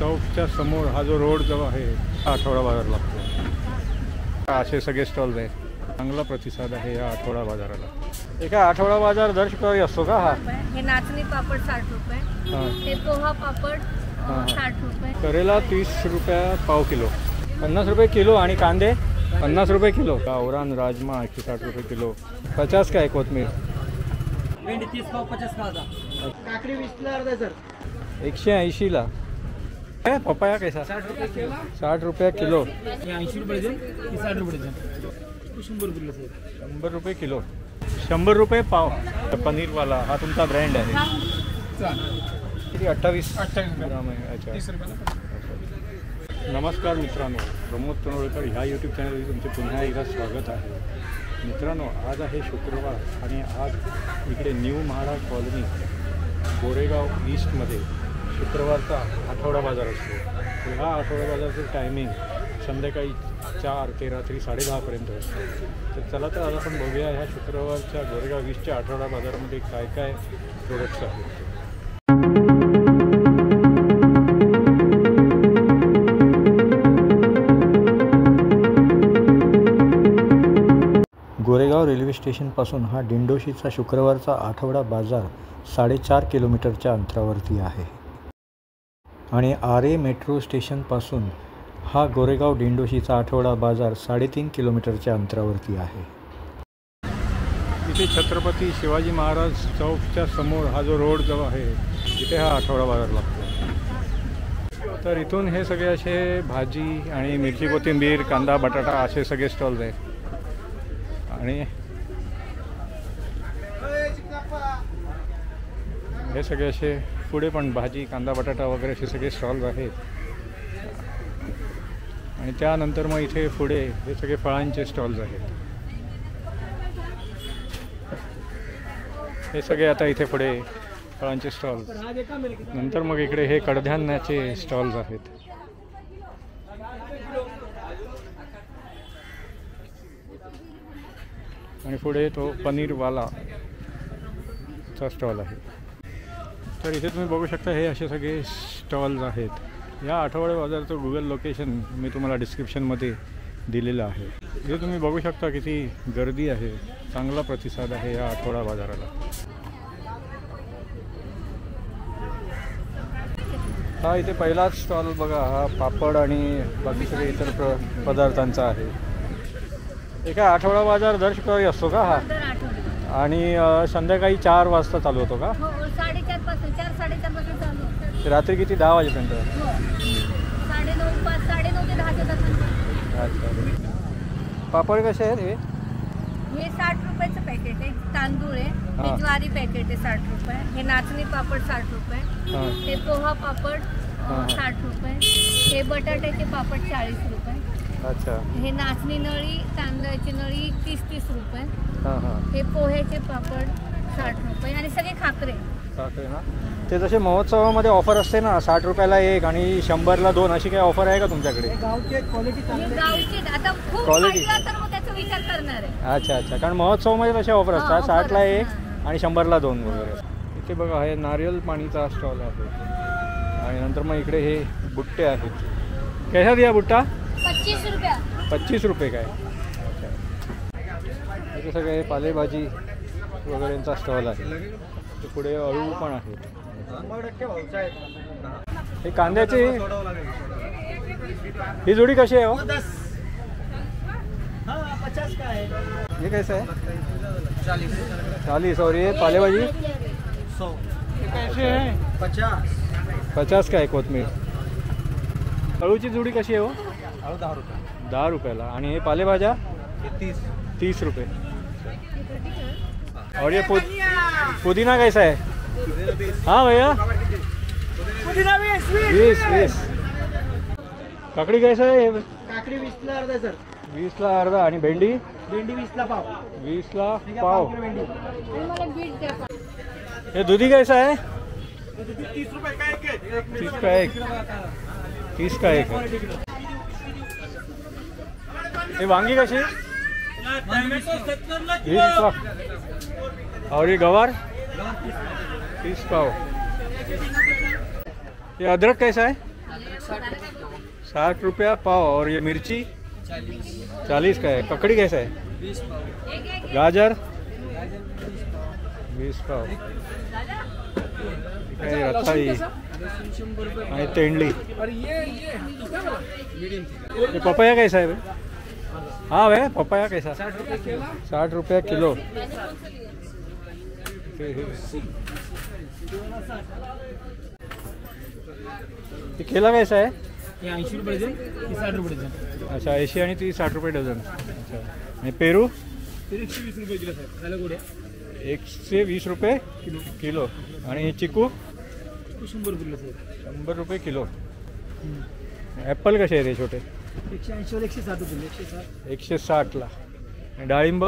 चौकच्या समोर हा जो रोड जो आहे आठवडा बाजार लागतो। असे सगळे स्टॉल्स आहेत, चांगला प्रतिसाद आहे या आठवडा बाजाराला। एका आठवडा बाजार दर शुक्रवारी असतो का? हा, हे नाचणी पापड 60 रुपये, हे पोहा पापड 60 रुपये, करेला 30 रुपये पाव किलो, 50 रुपये किलो, आणि कांदे 50 रुपये किलो, गावरान राजमा 160 रुपये किलो, 50 काय कोथमीर, भेंडी 30 पाव 50 का आता, काकडी 20 ला अर्धा सर, 180 ला। पपाया कैसा? 60 रुपये किलो, 60 रुपये किलो, 80 रुपये डझन, 60 रुपये डझन, 100 रुपये सर, 100 रुपये किलो, 100 रुपये पाव। पनीरवाला हा तुमचा ब्रँड आहे, किती? 28 ग्राम आहे। अच्छा, 30 रुपये। नमस्कार मित्रांनो, प्रमोद तनोळकर ह्या यूट्यूब चॅनलवर तुमचे पुन्हा एकदा स्वागत आहे। मित्रांनो, आज आहे शुक्रवार आणि आज इकडे न्यू म्हाडा कॉलनी गोरेगाव ईस्टमध्ये शुक्रवारचा आठवडा बाजार असतो। ह्या आठवडा बाजाराचं टायमिंग संध्याकाळी 4 ते रात्री 10:30पर्यंत असतो। तर चला तर आज आपण बघूया ह्या शुक्रवारच्या गोरेगाव ईस्टच्या आठवडा बाजारामध्ये काय काय प्रोडक्ट्स आहेत। गोरेगाव रेल्वे स्टेशनपासून हा दिंडोशीचा शुक्रवारचा आठवडा बाजार 4.5 किलोमीटरच्या अंतरावरती आहे आणि आरे मेट्रो स्टेशनपासून हा गोरेगाव दिंडोशीचा आठवडा बाजार 3.5 किलोमीटरच्या अंतरावरती आहे। इथे छत्रपती शिवाजी महाराज चौकच्या समोर हा जो रोड जो आहे इथे हा आठवडा बाजार लागतो। तर इथून हे सगळे असे भाजी आणि मिरची कोथिंबीर कांदा बटाटा असे सगळे स्टॉल्स आहेत आणि हे सगळे असे पुढे पण भाजी कांदा बटाटा वगैरे असे सगळे स्टॉल्स आहेत आणि त्यानंतर मग इथे पुढे हे सगळे फळांचे स्टॉल्स आहेत। हे सगळे आता इथे पुढे फळांचे स्टॉल्स, नंतर मग इकडे हे कडधान्याचे स्टॉल्स आहेत आणि पुढे तो पनीरवाला चा स्टॉल आहे। तर इथे तुम्ही बघू शकता हे असे सगळे स्टॉल्स आहेत। या आठवडा बाजाराचं गुगल लोकेशन मी तुम्हाला डिस्क्रिप्शनमध्ये दिलेलं आहे। इथे तुम्ही बघू शकता किती गर्दी आहे, चांगला प्रतिसाद आहे या आठवडा बाजाराला। हा इथे पहिलाच स्टॉल बघा, हा पापड आणि बाकी सगळे इतर पदार्थांचा आहे। एका आठवडा बाजार दर शुक्रवारी असतो का? हा, आणि संध्याकाळी 4 वाजता चालू होतो का? 4:30 पासून 4-4:30 पासून चालू, रात्री किती? 10 वाजेपर्यंत? 9:30 ते 10 पर्यंत। अच्छा, पापड कसे आहेत हे? हे 60 रुपयाचं पॅकेट आहे, तांदूळ आहे, हे ज्वारी पॅकेट आहे 60 रुपये, हे नाचणी पापड 60 रुपये, हे पोहा पापड 60 रुपये, हे बटाट्याचे पापड 40 रुपये, अच्छा, हे नाचणी नळी तांदळाची नळी 30-30 रुपये, हे पोह्याचे पापड 60 रुपये आणि सगळे खाकरे ना। ते जसे महोत्सवामध्ये ऑफर असते ना, 60 रुपयाला एक आणि 100ला 2 अशी काही ऑफर आहे का तुमच्याकडे? गावची आता खूप क्वालिटी तर मग त्याचा विचार करणार आहे। अच्छा अच्छा, कारण महोत्सवामध्ये तसे ऑफर असतात, 60ला 1 आणि 100ला 2 वगैरे। इथे बघा हे नारियल पाणीचा स्टॉल आहे आणि नंतर मग इकडे हे बुट्टे आहेत। कैसा दिया बुट्टा? 25 रुपये। 25 रुपये काय? अच्छा, इथे सगळे पालेभाजी वगैरेंचा स्टॉल आहे। पुढे अळू पण आहेत। हे कांद्याची ही जोडी कशी आहे हो? 50 का है, ये कैसा है? 40। और ये पालेभाजी 100 कैसे है? 50 का आहे कोथमीर। अळूची जोडी कशी आहे हो? 10 रुपये। 10 रुपयाला। आणि हे पालेभाज्या 30 रुपये। और ये पुदीना कैसा है? हाँ भैया, पुदीना 20। काकड़ी कैसा है? काकडी 20 ला अर्धा सर, 20 ला अर्धा। आणि भेंडी? भेंडी 20 ला पाव, 20 ला पाव। भेंडी। ये दूधी कैसा है? 30 रुपये का एक। 30 का एक। 30 का एक है। ये वांगी कशी? 20 और ये गवार 30 पाव। ये अदरक कैसा है? 60 रुपया पाव। और ये मिर्ची 40 का है। ककड़ी कैसा है? 20 पाव। गाजर 20 पाव। रताळी आणि तेंडली। ये पपाया कैसा है भाई? हाँ भाई पपाया कैसा? 60 रुपया किलो। ये केला कैसा है? 80 रुपये डझन, 60 रुपये डझन। अच्छा 80 आणि ती 60 रुपये डझन। अच्छा आणि पेरू? 120 रुपये किलो साहेब, खायला गोड्या 120 रुपये किलो। आणि चिकू? 100 रुपये किलो साहेब। 100 रुपये किलो। ॲपल कसे आहेत हे छोटे? 180 वर 160 रुपये, 160 160 ला। आणि डाळिंब?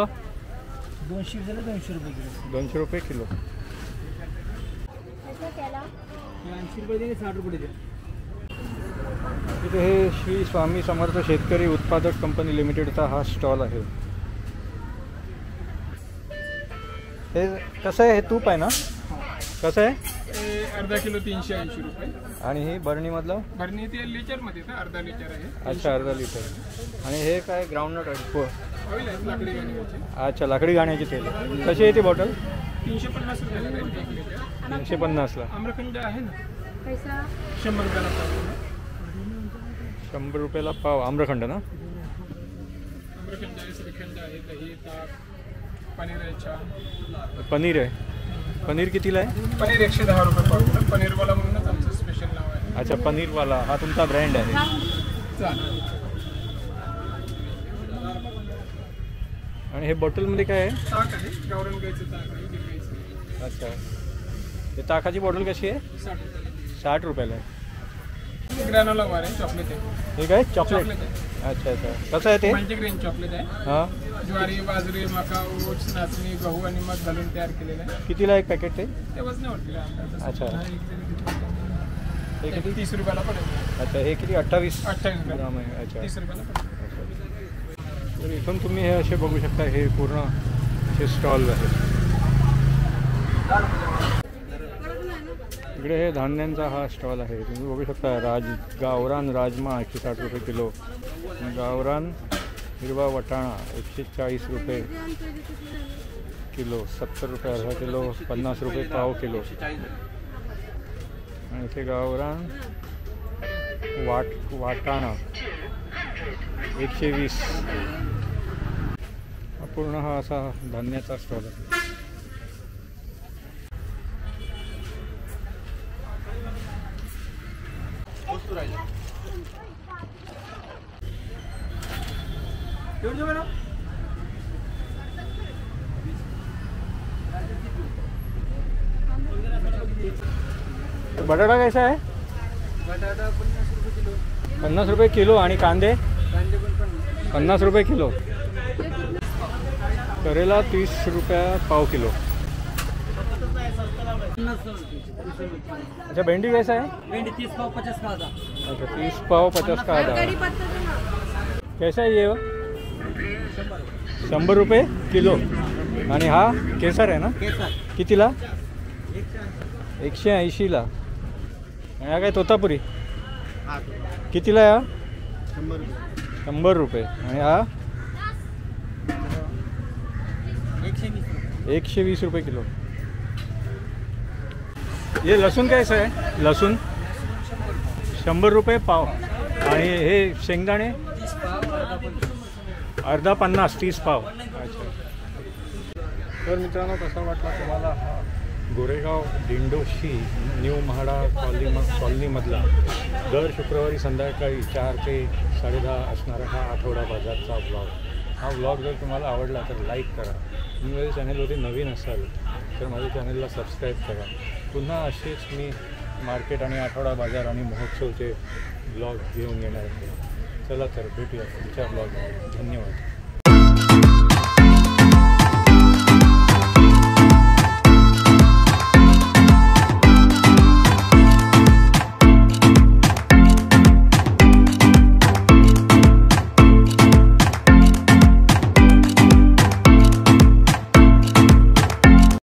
200 झालं, 200 रुपये किलो। 200 रुपये किलो। 80 रुपये दे, 60 रुपये दे। इथे हे श्री स्वामी समर्थ शेतकरी उत्पादक कंपनी लिमिटेडचा हा स्टॉल आहे। हे कसं आहे? हे तूप आहे ना? कसं आहे? अर्धा किलो 380 रुपये। आणि ही बरणीमधलं? बरणी ते लिटरमध्ये तर अर्धा लिटर आहे। अच्छा अर्धा लिटर। आणि हे काय ग्राउंडनट आहे? ऑइल आहे लाकडी गाण्याची। अच्छा लाकडी गाण्याची तेल। कशी आहे ती बॉटल? 350 रुपयाला आहे 1 लिटर। 350ला। आम्रखंड आहे ना, पैसा 100 रुपयाला पाव। 100 रुपयाला पाव आम्रखंड ना? आम्रखंड आहे, श्रीखंड आहे, दही, ताक, पनीर आहे, चहा। पनीर आहे। पनीर कितीला आहे? पनीर 110 रुपये पाव। पनीरवाला म्हणूनच आमचं स्पेशल नाव आहे। अच्छा पनीरवाला हा तुमचा ब्रँड आहे। चालेल। आणि हे बॉटलमध्ये काय आहे? ताक आहे, गावरान गाईचं ताक आहे, गिर गाईचं। अच्छा हे ताकाची बॉटल कशी आहे? 60 रुपये। 60 रुपयाला आहे। ग्रॅनोला बार आहे, चॉकलेट आहे। हे काय? चॉकलेट? चॉकलेट आहे, अच्छा अच्छा कसं आहे ते? मल्टीग्रेन चॉकलेट आहे। हां ज्वारी, बाजरी, मका, ओट्स, नाचणी, गहू आणि मध घालून तयार केलेलं आहे। कितीला एक पॅकेट ते? ते वजनावरती आहे आपल्याला। अच्छा. हे किती? 30 रुपयाला पडेल। अच्छा हे किती? 28 28 ग्राम आहे। अच्छा 30 रुपयाला पडेल। तर इथून तुम्ही हे असे बघू शकता, हे पूर्ण असे स्टॉल आहेत। इकडे हे धान्यांचा हा स्टॉल आहे। तुम्ही बघू शकता गावरान राजमा 160 रुपये किलो, गावरान हिरवा वटाणा 140 रुपये किलो, 70 रुपये अर्धा किलो, 50 रुपये पाव किलो। आणि इथे गावरान वाटाणा 120। पूर्ण हा असा धान्याचा स्टॉल आहे। बटाटा कैसा है? बटाटा 50 रुपये किलो। 50 रुपये किलो। आणि कांदे? कांदे पण 50 रुपये किलो। करेला 30 रुपया पाव किलो। अच्छा भिंडी कैसा है? भेंडी 30 पाव 50 का आधा। अच्छा 30 पाव 50 का आधा। कैसा है ये? 100 रुपये किलो। आणि हा केसर आहे ना? केसर कितीला? 180ला। आणि हा काय तोतापुरी? कितीला आहे हा? 100 रुपये। आणि हा? 120 रुपये किलो। ये लसूण कैसा है? लसूण 100 रुपये पाव। आणि हे शेंगदाणे? अर्धा 50, 30 पाव। अच्छा तर मित्रांनो कसा वाटला तुम्हाला हा गोरेगाव दिंडोशी न्यू म्हाडा कॉलनीमधला दर शुक्रवारी संध्याकाळी 4 ते 10:30 असणारा हा आठवडा बाजारचा ब्लॉग? हा ब्लॉग जर तुम्हाला आवडला तर लाईक करा। तुम्ही माझ्या चॅनलवरती नवीन असाल तर माझ्या चॅनलला सबस्क्राईब करा। पुन्हा असेच मी मार्केट आणि आठवडा बाजार आणि महोत्सवचे ब्लॉग घेऊन येणार आहे। चला तर भेटूया पुढच्या ब्लॉगमध्ये। धन्यवाद।